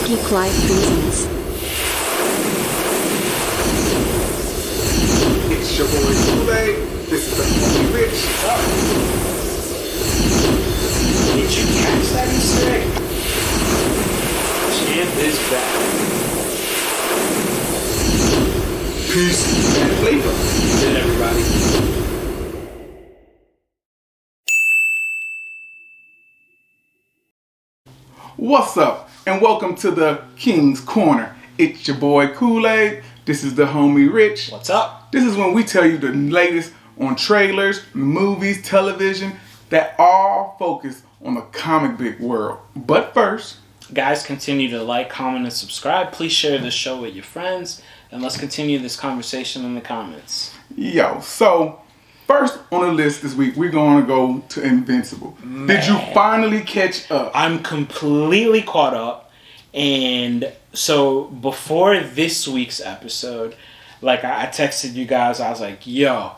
Geek Life reasons. It's your boy Kool-Aid. This is the Homie Rich. Did you catch that Easter egg? Champ is back. Peace and flavor. Good, everybody. What's up? And welcome to the Kingz Corner. It's your boy Kool-Aid. This is the Homie Rich. What's up? This is when we tell you the latest on trailers, movies, television that all focus on the comic book world. But first, Guys, continue to like, comment, and subscribe. Please share this show with your friends. And let's continue this conversation in the comments. so first on the list this week, we're going to go to Invincible. Man. Did you finally catch up? I'm completely caught up. And so before this week's episode, like I texted you guys, I was like, yo,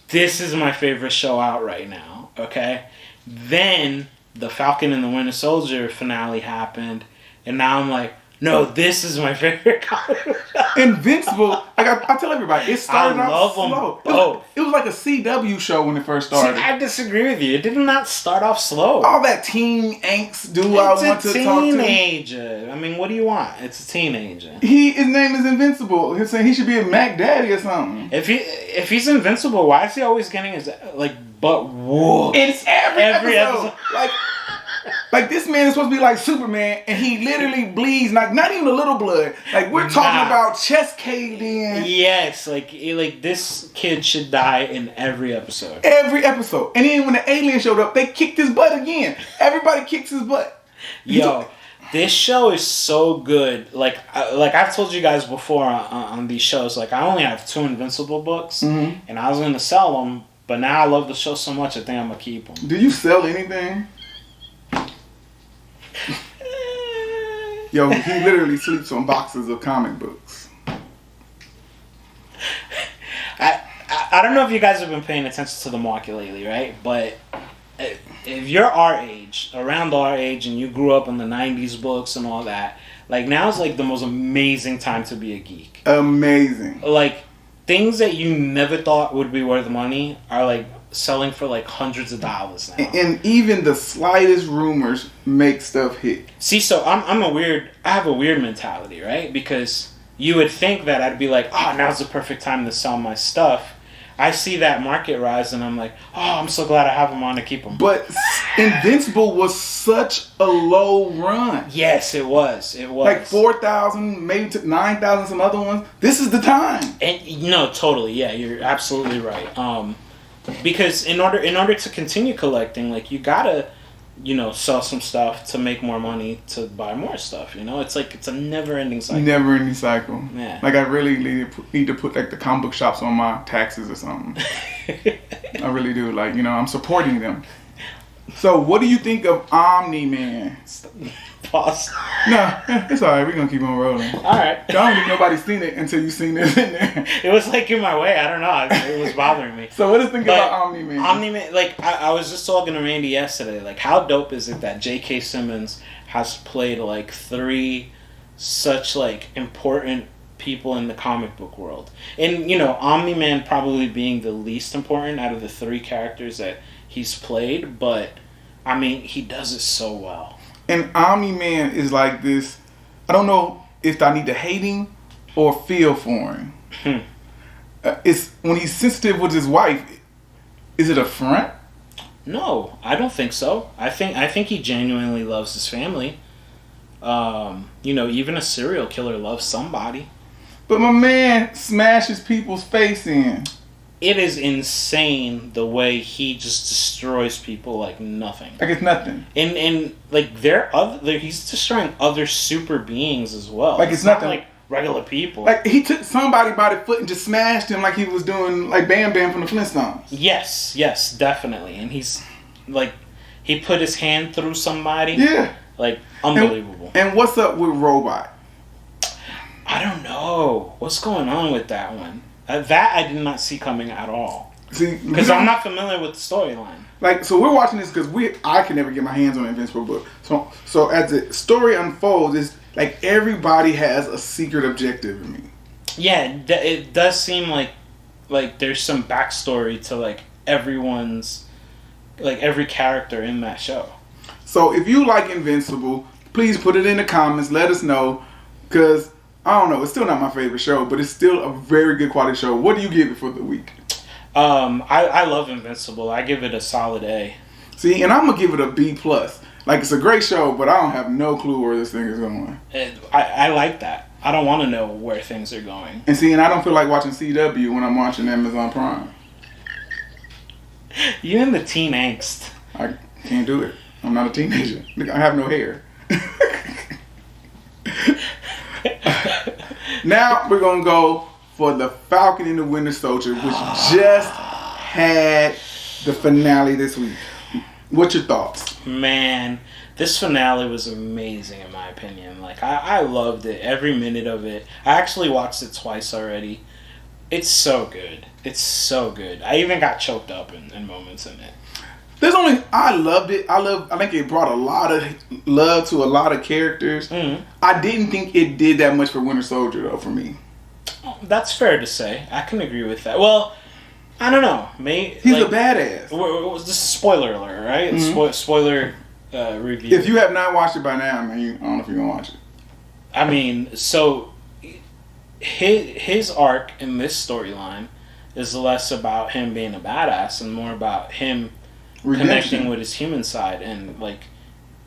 this is my favorite show out right now. Okay? Then the Falcon and the Winter Soldier finale happened. And now I'm like, no, this is my favorite comic show. Invincible, like I tell everybody, it started off them slow. both. It was like a CW show when it first started. See, I disagree with you. It did not start off slow. All that teen angst I want to talk to. It's a teenager. I mean, what do you want? It's a teenager. His name is Invincible. He's saying he should be a Mac Daddy or something. If he's invincible, why is he always getting his butt whooped? It's every episode. Like this man is supposed to be like Superman, and he literally bleeds not even a little blood. Like we're talking about chest caved in. Yes, like this kid should die in every episode. Every episode, and then when the alien showed up, they kicked his butt again. Everybody kicks his butt. Yo, this show is so good. Like I've told you guys before on these shows. Like I only have 2 Invincible books, and I was gonna sell them, but now I love the show so much, I think I'm gonna keep them. Do you sell anything? Yo, he literally sleeps on boxes of comic books. I don't know if you guys have been paying attention to the market lately, right? But if you're our age, around our age, and you grew up in the 90s books and all that, like now's like the most amazing time to be a geek. Amazing. Like things that you never thought would be worth money are like selling for like hundreds of dollars now. And even the slightest rumors make stuff hit. See, so I have a weird mentality, right? Because you would think that I'd be like, oh, now's the perfect time to sell my stuff. I see that market rise and I'm like, oh, I'm so glad I have them on to keep them. But Invincible was such a low run. Yes, it was. Like 4,000, maybe 9,000, some other ones. This is the time. And no, totally. Yeah, you're absolutely right. Because in order to continue collecting, like you gotta, sell some stuff to make more money to buy more stuff. It's like it's a never-ending cycle. Never-ending cycle. Yeah. Like I really need to put like the comic book shops on my taxes or something. I really do. Like I'm supporting them. So what do you think of Omni-Man? Pause. No, it's alright. We're gonna keep on rolling. Alright. I don't think nobody's seen it until you seen this in there. It was like in my way. I don't know. It was bothering me. So what is thinking about Omni-Man? Omni-Man, like I was just talking to Randy yesterday. Like how dope is it that J.K. Simmons has played like 3 such like important people in the comic book world, and Omni-Man probably being the least important out of the 3 characters that he's played, but I mean he does it so well. And Omni-Man is like this. I don't know if I need to hate him or feel for him. It's when he's sensitive with his wife. Is it a front? No, I don't think so. I think he genuinely loves his family. Even a serial killer loves somebody. But my man smashes people's face in. It is insane the way he just destroys people like nothing. Like it's nothing. And like he's destroying other super beings as well. Like it's nothing. Not like regular people. Like he took somebody by the foot and just smashed him like he was doing like Bam Bam from the Flintstones. Yes, definitely. And he's like he put his hand through somebody. Yeah. Like unbelievable. And what's up with Robot? I don't know. What's going on with that one? That I did not see coming at all. See, because I'm not familiar with the storyline. Like, so we're watching this because I can never get my hands on an Invincible book. So as the story unfolds, Like everybody has a secret objective in me. Yeah, it does seem like there's some backstory to like everyone's, like every character in that show. So if you like Invincible, please put it in the comments. Let us know, because I don't know, it's still not my favorite show, but it's still a very good quality show. What do you give it for the week? I love Invincible. I give it a solid A. See, and I'm gonna give it a B+. Like, it's a great show, but I don't have no clue where this thing is going. I like that. I don't want to know where things are going. And see, and I don't feel like watching CW when I'm watching Amazon Prime. You and the teen angst. I can't do it. I'm not a teenager. I have no hair. Now we're going to go for the Falcon and the Winter Soldier, which just had the finale this week. What's your thoughts? Man, this finale was amazing in my opinion. Like, I loved it. Every minute of it. I actually watched it twice already. It's so good. It's so good. I even got choked up in moments in it. I loved it. I think it brought a lot of love to a lot of characters. Mm-hmm. I didn't think it did that much for Winter Soldier though, for me. That's fair to say. I can agree with that. Well, I don't know. He's a badass. This is spoiler alert, right? Mm-hmm. Spoiler review. If you have not watched it by now, man, I don't know if you're gonna watch it. I mean, so his arc in this storyline is less about him being a badass and more about him connecting with his human side. And like,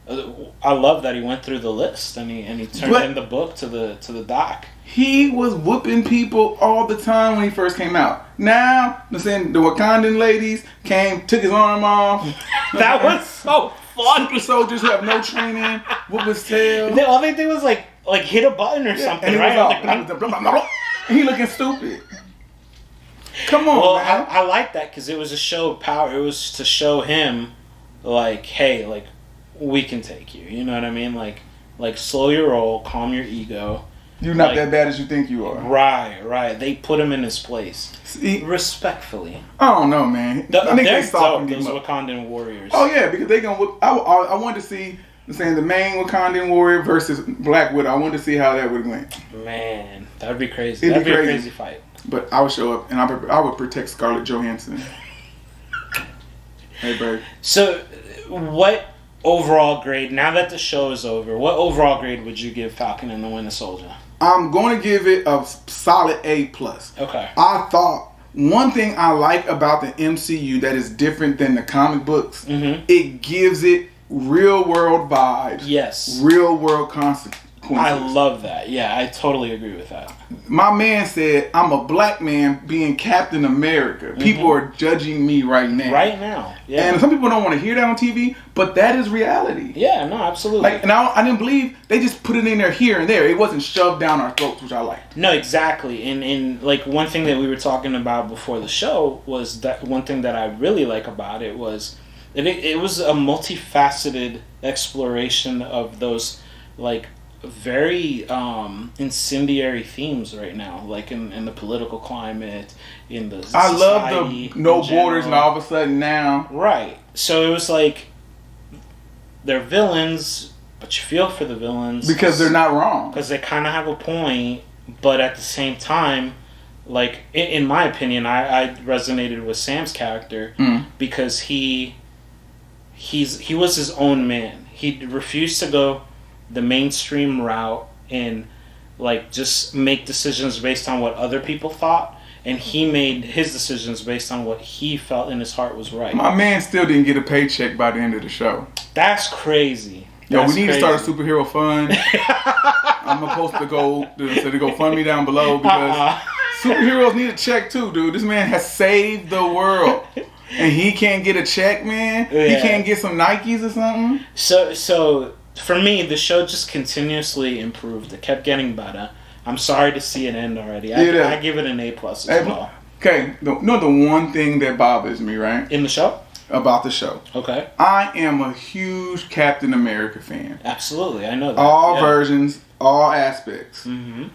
I love that he went through the list and he turned in the book to the doc. He was whooping people all the time when he first came out. Now, I'm saying the Wakandan ladies took his arm off. That was so fun. Super soldiers who have no training, whoop his tail. All they did was like hit a button or something, and right? He looking stupid. Come on, man. I like that because it was a show of power. It was to show him, like, hey, like, we can take you. You know what I mean? Like slow your roll, calm your ego. You're not that bad as you think you are. Right. They put him in his place. See, respectfully. I don't know, man. I think they softened him those up. Wakandan warriors. Oh yeah, because they gonna whip. I wanted to see the main Wakandan warrior versus Black Widow. I wanted to see how that would went. Man, that would be crazy. That'd be a crazy fight. But I would show up and I would protect Scarlett Johansson. Hey, babe. So, what overall grade, now that the show is over, what overall grade would you give Falcon and the Winter Soldier? I'm going to give it a solid A+. Okay. I thought one thing I like about the MCU that is different than the comic books, it gives it real world vibes. Yes. Real world consequences. I love that. Yeah, I totally agree with that. My man said, I'm a black man being Captain America. People are judging me right now. Right now, yeah. And some people don't want to hear that on TV, but that is reality. Yeah, no, absolutely. Like, and I didn't believe they just put it in there here and there. It wasn't shoved down our throats, which I liked. No, exactly. And like one thing that we were talking about before the show was that one thing that I really like about it was that it was a multifaceted exploration of those like very incendiary themes right now, like in the political climate, in the society. I love the no borders, and all of a sudden now. Right. So it was like they're villains, but you feel for the villains because they're not wrong. Because they kind of have a point, but at the same time, like in my opinion, I resonated with Sam's character because he was his own man. He refused to go the mainstream route and like just make decisions based on what other people thought, and he made his decisions based on what he felt in his heart was right. My man still didn't get a paycheck by the end of the show. That's crazy. Yo, we need to start a superhero fund. I'm supposed to go fund me down below because superheroes need a check too, dude. This man has saved the world. And he can't get a check, man. Yeah. He can't get some Nikes or something. So for me, the show just continuously improved. It kept getting better. I'm sorry to see it end already. I give it an A+ as well. Okay, the one thing that bothers me, right? In the show? About the show. Okay. I am a huge Captain America fan. Absolutely, I know that. All versions, all aspects. Mm-hmm.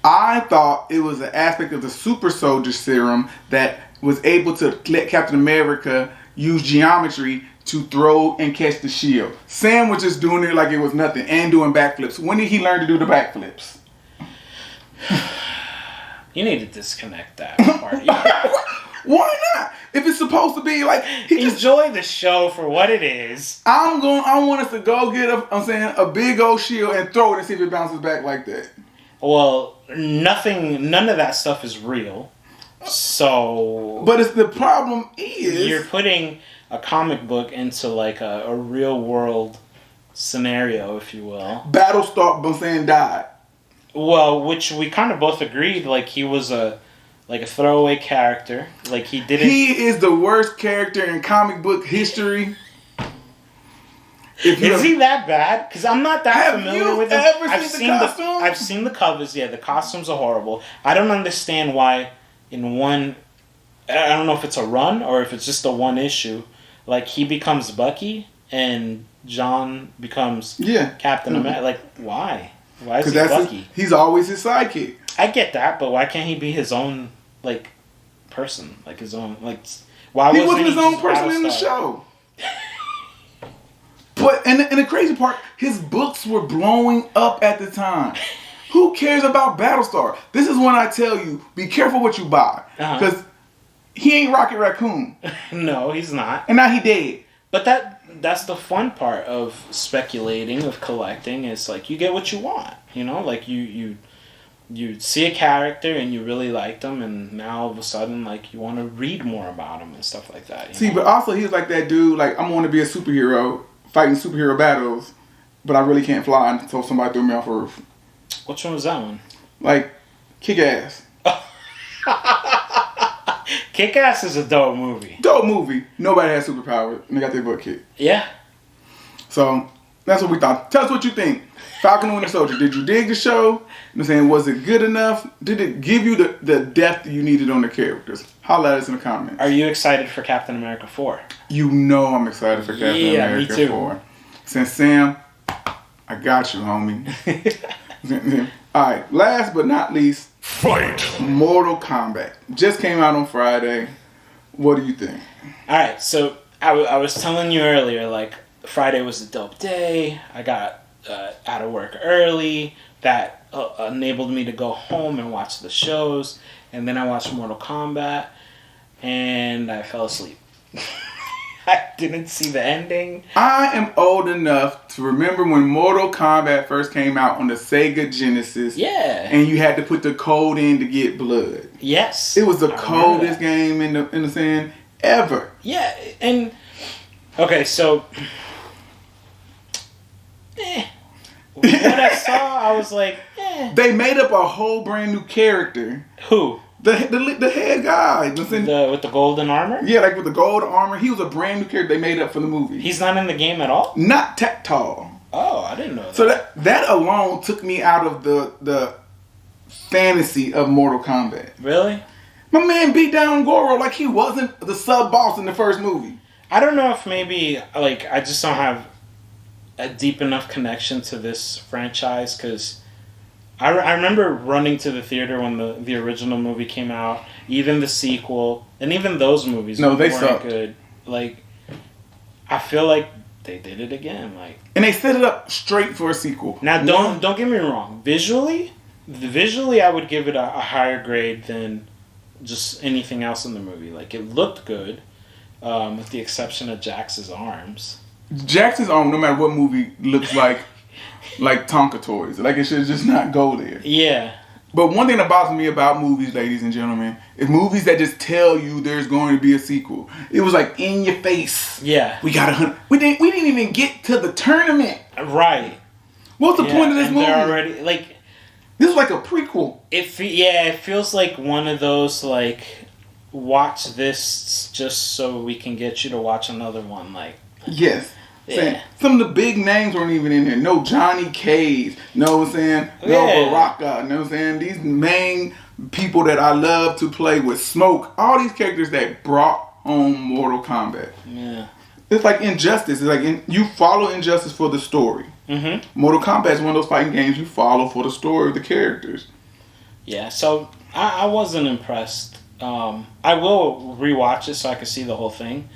I thought it was an aspect of the super soldier serum that was able to let Captain America use geometry to throw and catch the shield. Sam was just doing it like it was nothing and doing backflips. When did he learn to do the backflips? You need to disconnect that part. Why not? If it's supposed to be like enjoy the show for what it is. I want us to go get a big old shield and throw it and see if it bounces back like that. Well, none of that stuff is real. So, but the problem is you're putting a comic book into like a real world scenario, if you will. Battlestar died. Well, which we kind of both agreed, like he was a throwaway character. Like he didn't. He is the worst character in comic book history. Is he that bad? Because I'm not that familiar with him. I've seen the costumes? I've seen the covers. Yeah, the costumes are horrible. I don't understand why in one. I don't know if it's a run or if it's just a one issue. Like he becomes Bucky and John becomes Captain America. Like why? Why is he Bucky? He's always his sidekick. I get that, but why can't he be his own like person? Like his own like. Why he wasn't his own person in the show? But and the crazy part, his books were blowing up at the time. Who cares about Battlestar? This is when I tell you, be careful what you buy. Because he ain't Rocket Raccoon. No, he's not. And now he dead. But that's the fun part of speculating, of collecting, is like you get what you want. You know, like you see a character and you really like them, and now all of a sudden like you want to read more about them and stuff like that. See, but also he's like that dude, like I want to be a superhero, fighting superhero battles, but I really can't fly until somebody threw me off a roof. Which one was that one? Like, Kick-Ass. Kick-Ass is a dope movie. Dope movie. Nobody has superpowers, and they got their butt kicked. Yeah. So, that's what we thought. Tell us what you think. Falcon and Winter Soldier, did you dig the show? I'm saying, was it good enough? Did it give you the depth you needed on the characters? Holla at us in the comments. Are you excited for Captain America 4? You know I'm excited for Captain America me too. 4. Since Sam, I got you, homie. Alright, last but not least, fight! Mortal Kombat. Just came out on Friday. What do you think? Alright, so I was telling you earlier, like, Friday was a dope day. I got out of work early. That enabled me to go home and watch the shows. And then I watched Mortal Kombat. And I fell asleep. I didn't see the ending. I am old enough to remember when Mortal Kombat first came out on the Sega Genesis. Yeah. And you had to put the code in to get blood. Yes. It was the coldest game in the sand ever. Yeah, and okay, so what I saw, I was like, They made up a whole brand new character. Who? The head guy. With the golden armor? Yeah, like with the gold armor. He was a brand new character they made up for the movie. He's not in the game at all? Not tall. Oh, I didn't know that. So that alone took me out of the fantasy of Mortal Kombat. Really? My man beat down Goro like he wasn't the sub-boss in the first movie. I don't know if maybe, like, I just don't have a deep enough connection to this franchise, because I remember running to the theater when the original movie came out, even the sequel, and even those movies weren't sucked. good. Like, I feel like they did it again. Like, and they set it up straight for a sequel. Now, don't get me wrong. Visually, I would give it a higher grade than just anything else in the movie. Like, it looked good, with the exception of Jax's arms. Jax's arm, no matter what movie, looks like Tonka toys. Like, it should just not go there. Yeah. But one thing that bothers me about movies, ladies and gentlemen, is movies that just tell you there's going to be a sequel. It was like in your face. Yeah. We didn't even get to the tournament. Right. What's the point of this movie? They're already like. This is like a prequel. It feels like one of those like, watch this just so we can get you to watch another one. Like. Yes. Yeah. Some of the big names weren't even in there. No Johnny Cage. Know what I'm saying? No Baraka. Know what I'm saying? These main people that I love to play with. Smoke. All these characters that brought home Mortal Kombat. Yeah. It's like Injustice. It's like you follow Injustice for the story. Mm-hmm. Mortal Kombat is one of those fighting games you follow for the story of the characters. Yeah. So I wasn't impressed. I will rewatch it so I can see the whole thing,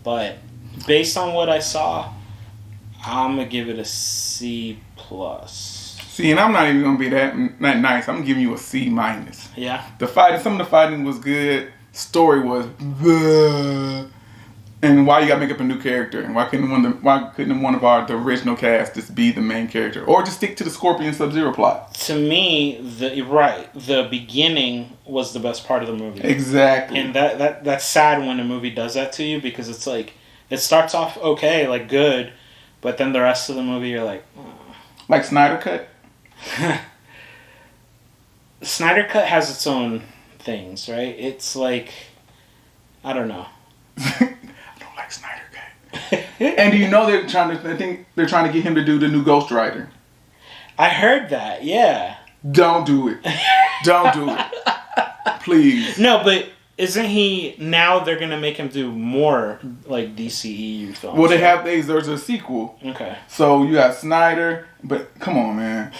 but based on what I saw, I'm gonna give it a C plus. See, and I'm not even gonna be that nice. I'm giving you a C minus. Yeah. Some of the fighting was good. Story was, bleh. And why you gotta make up a new character? And why couldn't one of the original cast just be the main character, or just stick to the Scorpion Sub-Zero plot? To me, the beginning was the best part of the movie. Exactly. And that's sad when a movie does that to you, because it's like it starts off okay, like good, but then the rest of the movie you're like, oh. Like Snyder Cut. Snyder Cut has its own things, right? It's like, I don't know. Like Snyder Cut. And do you know I think they're trying to get him to do the new Ghost Rider. I heard that, yeah. Don't do it. Don't do it. Please. No, but isn't he, now they're going to make him do more like DCEU films? Well, there's a sequel. Okay. So you got Snyder, but come on, man.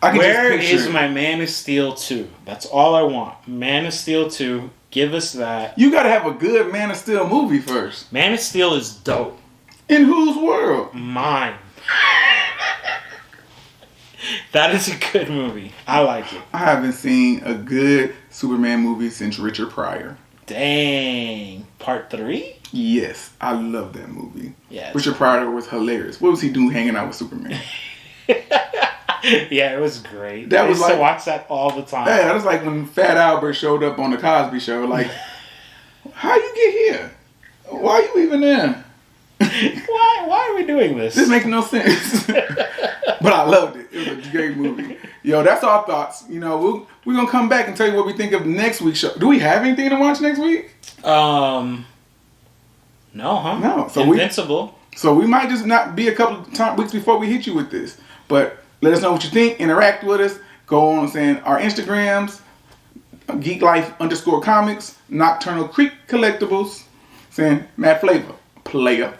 Where is my Man of Steel 2? That's all I want. Man of Steel 2. Give us that. You gotta have a good Man of Steel movie first. Man of Steel is dope. In whose world? Mine. That is a good movie. I like it. I haven't seen a good Superman movie since Richard Pryor. Dang. Part 3? Yes, I love that movie. Yeah. Richard Pryor was hilarious. What was he doing hanging out with Superman? Yeah, it was great. I used to watch that all the time. Yeah, that was like when Fat Albert showed up on the Cosby Show. Like, how you get here? Why are you even there? Why are we doing this? This makes no sense. But I loved it. It was a great movie. Yo, that's our thoughts. You know, we're gonna come back and tell you what we think of next week's show. Do we have anything to watch next week? No, huh? No. So Invincible. We might just not be a couple of weeks before we hit you with this. But let us know what you think. Interact with us. Go on saying our Instagrams, GeekLife_comics, Nocturnal Creek Collectibles, saying Matt Flavor, player.